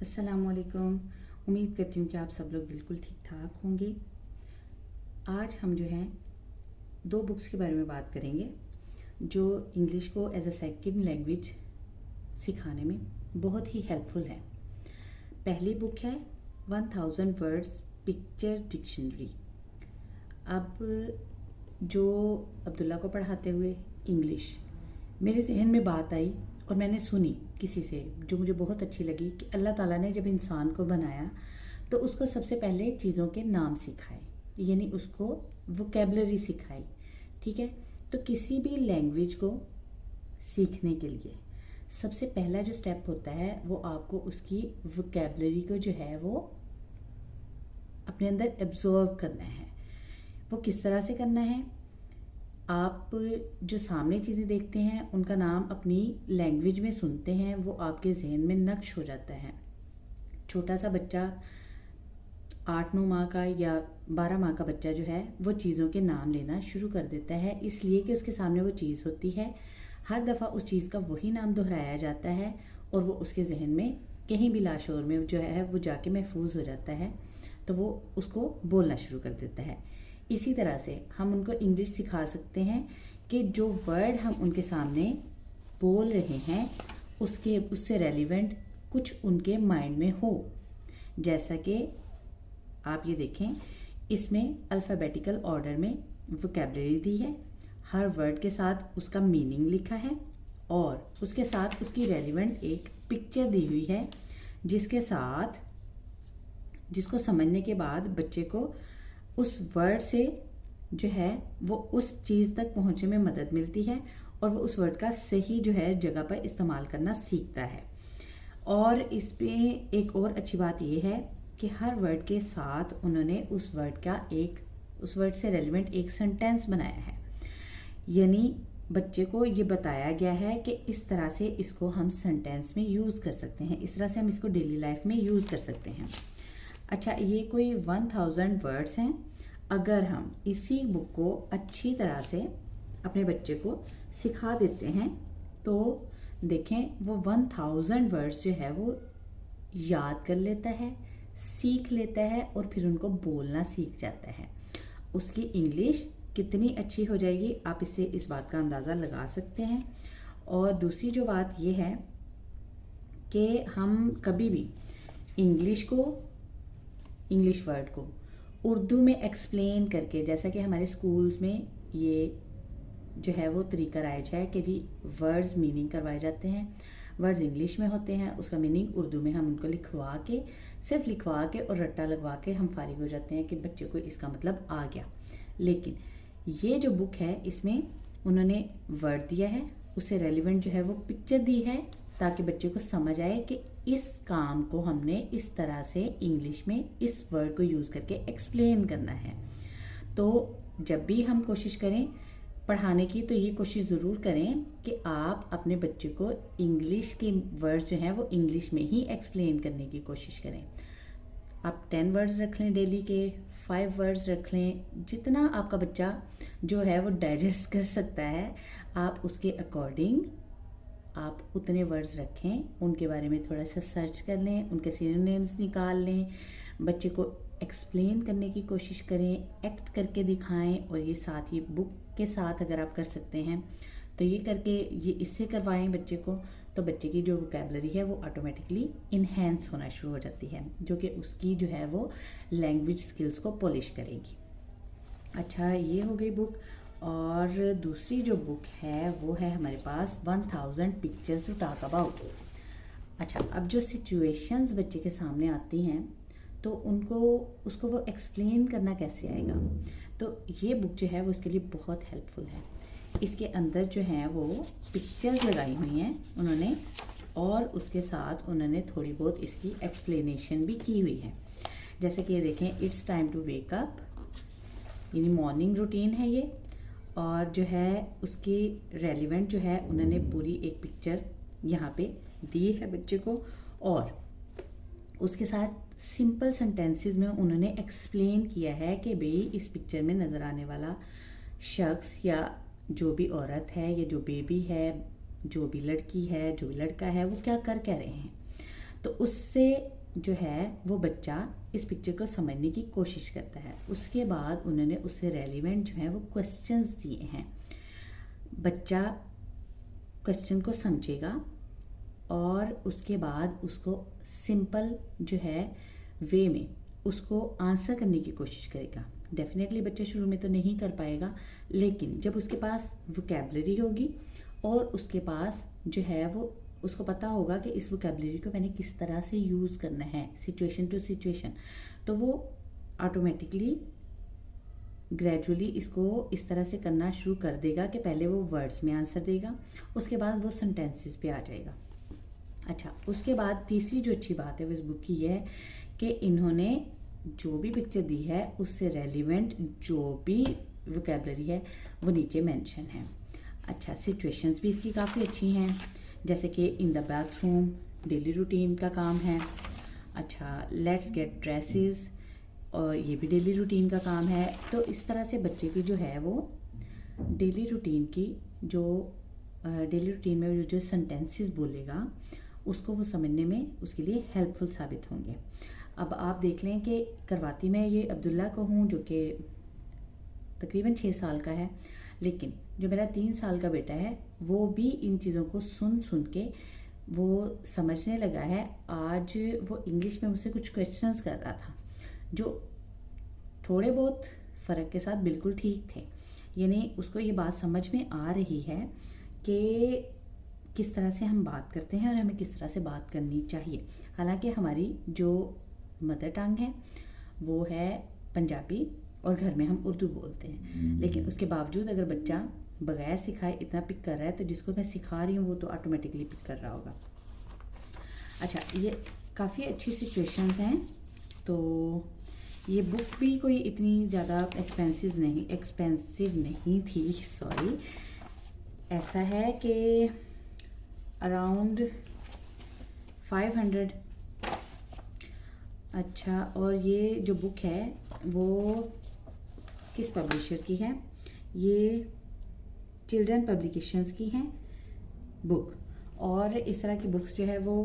अस्सलामुअलैकुम। उम्मीद करती हूँ कि आप सब लोग बिल्कुल ठीक ठाक होंगे। आज हम जो हैं दो बुक्स के बारे में बात करेंगे जो इंग्लिश को एज अ सेकंड लैंग्वेज सिखाने में बहुत ही हेल्पफुल है। पहली बुक है 1000 वर्ड्स पिक्चर डिक्शनरी। अब जो अब्दुल्ला को पढ़ाते हुए इंग्लिश मेरे जहन में बात आई और मैंने सुनी किसी से जो मुझे बहुत अच्छी लगी कि अल्लाह ताला ने जब इंसान को बनाया तो उसको सबसे पहले चीज़ों के नाम सिखाए, यानी उसको वोकेबलरी सिखाई। ठीक है, तो किसी भी लैंग्वेज को सीखने के लिए सबसे पहला जो स्टेप होता है वो आपको उसकी वोकेबलरी को जो है वो अपने अंदर एब्जॉर्व करना है। वो किस तरह से करना है? आप जो सामने चीज़ें देखते हैं उनका नाम अपनी लैंग्वेज में सुनते हैं, वो आपके जहन में नक्श हो जाता है। छोटा सा बच्चा 8-9 माह का या 12 माह का बच्चा जो है वो चीज़ों के नाम लेना शुरू कर देता है, इसलिए कि उसके सामने वो चीज़ होती है। हर दफ़ा उस चीज़ का वही नाम दोहराया जाता है और वो उसके जहन में कहीं भी लाशोर में जो है वो जाके महफूज हो जाता है, तो वो उसको बोलना शुरू कर देता है। इसी तरह से हम उनको इंग्लिश सिखा सकते हैं कि जो वर्ड हम उनके सामने बोल रहे हैं उससे रेलिवेंट कुछ उनके माइंड में हो। जैसा कि आप ये देखें, इसमें अल्फ़ाबेटिकल ऑर्डर में वोकेबलरी दी है, हर वर्ड के साथ उसका मीनिंग लिखा है और उसके साथ उसकी रेलिवेंट एक पिक्चर दी हुई है जिसको समझने के बाद बच्चे को उस वर्ड से जो है वो उस चीज़ तक पहुंचने में मदद मिलती है और वो उस वर्ड का सही जो है जगह पर इस्तेमाल करना सीखता है। और इसमें एक और अच्छी बात ये है कि हर वर्ड के साथ उन्होंने उस वर्ड से रेलिवेंट एक सेंटेंस बनाया है, यानी बच्चे को ये बताया गया है कि इस तरह से इसको हम सेंटेंस में यूज़ कर सकते हैं, इस तरह से हम इसको डेली लाइफ में यूज़ कर सकते हैं। अच्छा, ये कोई 1000 वर्ड्स हैं। अगर हम इसी बुक को अच्छी तरह से अपने बच्चे को सिखा देते हैं तो देखें वो 1000 वर्ड्स जो है वो याद कर लेता है, सीख लेता है और फिर उनको बोलना सीख जाता है। उसकी इंग्लिश कितनी अच्छी हो जाएगी आप इससे इस बात का अंदाज़ा लगा सकते हैं। और दूसरी जो बात ये है कि हम कभी भी इंग्लिश वर्ड को उर्दू में एक्सप्लेन करके, जैसा कि हमारे स्कूल्स में ये जो है वो तरीका राइज है कि जी वर्ड्स मीनिंग करवाए जाते हैं, वर्ड्स इंग्लिश में होते हैं, उसका मीनिंग उर्दू में हम उनको सिर्फ लिखवा के और रट्टा लगवा के हम फारिग हो जाते हैं कि बच्चे को इसका मतलब आ गया। लेकिन ये जो बुक है इसमें उन्होंने वर्ड दिया है, उससे रेलिवेंट जो है वो पिक्चर दी है ताकि बच्चे को समझ आए कि इस काम को हमने इस तरह से इंग्लिश में इस वर्ड को यूज़ करके एक्सप्लेन करना है। तो जब भी हम कोशिश करें पढ़ाने की तो ये कोशिश ज़रूर करें कि आप अपने बच्चे को इंग्लिश के वर्ड्स जो हैं वो इंग्लिश में ही एक्सप्लेन करने की कोशिश करें। आप 10 वर्ड्स रख लें डेली के, 5 वर्ड्स रख लें, जितना आपका बच्चा जो है वो डाइजेस्ट कर सकता है आप उसके अकॉर्डिंग आप उतने वर्ड्स रखें। उनके बारे में थोड़ा सा सर्च कर लें, उनके सिनोनिम्स निकाल लें, बच्चे को एक्सप्लेन करने की कोशिश करें, एक्ट करके दिखाएं। और ये साथ ही बुक के साथ अगर आप कर सकते हैं तो ये करके ये इससे करवाएं बच्चे को, तो बच्चे की जो वोकेबलरी है वो ऑटोमेटिकली इन्हेंस होना शुरू हो जाती है, जो कि उसकी जो है वो लैंग्वेज स्किल्स को पॉलिश करेगी। अच्छा, ये हो गई बुक। और दूसरी जो बुक है वो है हमारे पास 1000 पिक्चर्स टू टॉक अबाउट। अच्छा, अब जो सिचुएशंस बच्चे के सामने आती हैं तो उसको वो एक्सप्लेन करना कैसे आएगा, तो ये बुक जो है वो इसके लिए बहुत हेल्पफुल है। इसके अंदर जो है वो पिक्चर्स लगाई हुई हैं उन्होंने और उसके साथ उन्होंने थोड़ी बहुत इसकी एक्सप्लेनेशन भी की हुई है। जैसे कि ये देखें, it's time to wake up, यानी मॉर्निंग रूटीन है ये, और जो है उसकी रेलिवेंट जो है उन्होंने पूरी एक पिक्चर यहाँ पे दी है बच्चे को और उसके साथ सिंपल सेंटेंसेस में उन्होंने एक्सप्लेन किया है कि भाई इस पिक्चर में नज़र आने वाला शख्स या जो भी औरत है या जो बेबी है, जो भी लड़की है, जो भी लड़का है, वो क्या कर रहे हैं। तो उससे जो है वो बच्चा इस पिक्चर को समझने की कोशिश करता है। उसके बाद उन्होंने उससे रेलिवेंट जो है वो क्वेश्चंस दिए हैं। बच्चा क्वेश्चन को समझेगा और उसके बाद उसको सिंपल जो है वे में उसको आंसर करने की कोशिश करेगा। डेफिनेटली बच्चा शुरू में तो नहीं कर पाएगा, लेकिन जब उसके पास वोकैबलरी होगी और उसके पास जो है वो उसको पता होगा कि इस वोकैबलरी को मैंने किस तरह से यूज़ करना है सिचुएशन टू सिचुएशन, तो वो ऑटोमेटिकली ग्रेजुअली इसको इस तरह से करना शुरू कर देगा कि पहले वो वर्ड्स में आंसर देगा, उसके बाद वो सेंटेंसेस पे आ जाएगा। अच्छा, उसके बाद तीसरी जो अच्छी बात है वो इस बुक की ये है कि इन्होंने जो भी पिक्चर दी है उससे रेलिवेंट जो भी वोकैबलरी है वो नीचे मेंशन है। अच्छा, सिचुएशंस भी इसकी काफ़ी अच्छी हैं, जैसे कि in the bathroom daily routine का काम है। अच्छा, लेट्स गेट ड्रेसेस, और ये भी डेली रूटीन का काम है। तो इस तरह से बच्चे की जो है वो डेली रूटीन की जो डेली रूटीन में जो सेंटेंसेस बोलेगा उसको वो समझने में उसके लिए हेल्पफुल साबित होंगे। अब आप देख लें कि करवाती मैं ये अब्दुल्ला को हूँ जो कि तकरीबन 6 साल का है, लेकिन जो मेरा 3 साल का बेटा है वो भी इन चीज़ों को सुन सुन के वो समझने लगा है। आज वो इंग्लिश में मुझसे कुछ क्वेश्चंस कर रहा था जो थोड़े बहुत फ़र्क के साथ बिल्कुल ठीक थे, यानी उसको ये बात समझ में आ रही है कि किस तरह से हम बात करते हैं और हमें किस तरह से बात करनी चाहिए। हालांकि हमारी जो मदर टंग है वो है पंजाबी और घर में हम उर्दू बोलते हैं, लेकिन उसके बावजूद अगर बच्चा बगैर सिखाए इतना पिक कर रहा है तो जिसको मैं सिखा रही हूँ वो तो ऑटोमेटिकली पिक कर रहा होगा। अच्छा, ये काफ़ी अच्छी सिचुएशंस हैं। तो ये बुक भी कोई इतनी ज़्यादा एक्सपेंसिव नहीं थी, सॉरी। ऐसा है कि अराउंड 500। अच्छा, और ये जो बुक है वो किस पब्लिशर की है? ये चिल्ड्रन पब्लिकेशंस की हैं बुक। और इस तरह की बुक्स जो है वो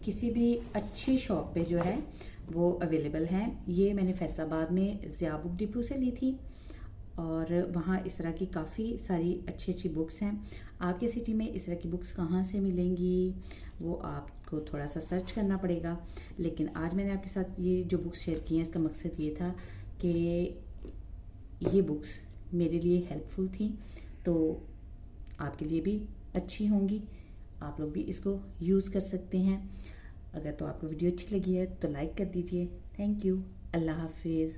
किसी भी अच्छी शॉप पे जो है वो अवेलेबल हैं। ये मैंने फैसलाबाद में ज़िया बुक डिपो से ली थी और वहाँ इस तरह की काफ़ी सारी अच्छी बुक्स हैं। आपके सिटी में इस तरह की बुक्स कहाँ से मिलेंगी वो आपको थोड़ा सा सर्च करना पड़ेगा, लेकिन आज मैंने आपके साथ ये जो बुक्स शेयर की हैं इसका मकसद ये था कि ये बुक्स मेरे लिए हेल्पफुल थी, तो आपके लिए भी अच्छी होंगी। आप लोग भी इसको यूज़ कर सकते हैं। अगर तो आपको वीडियो अच्छी लगी है तो लाइक कर दीजिए। Thank you. अल्लाह हाफिज़।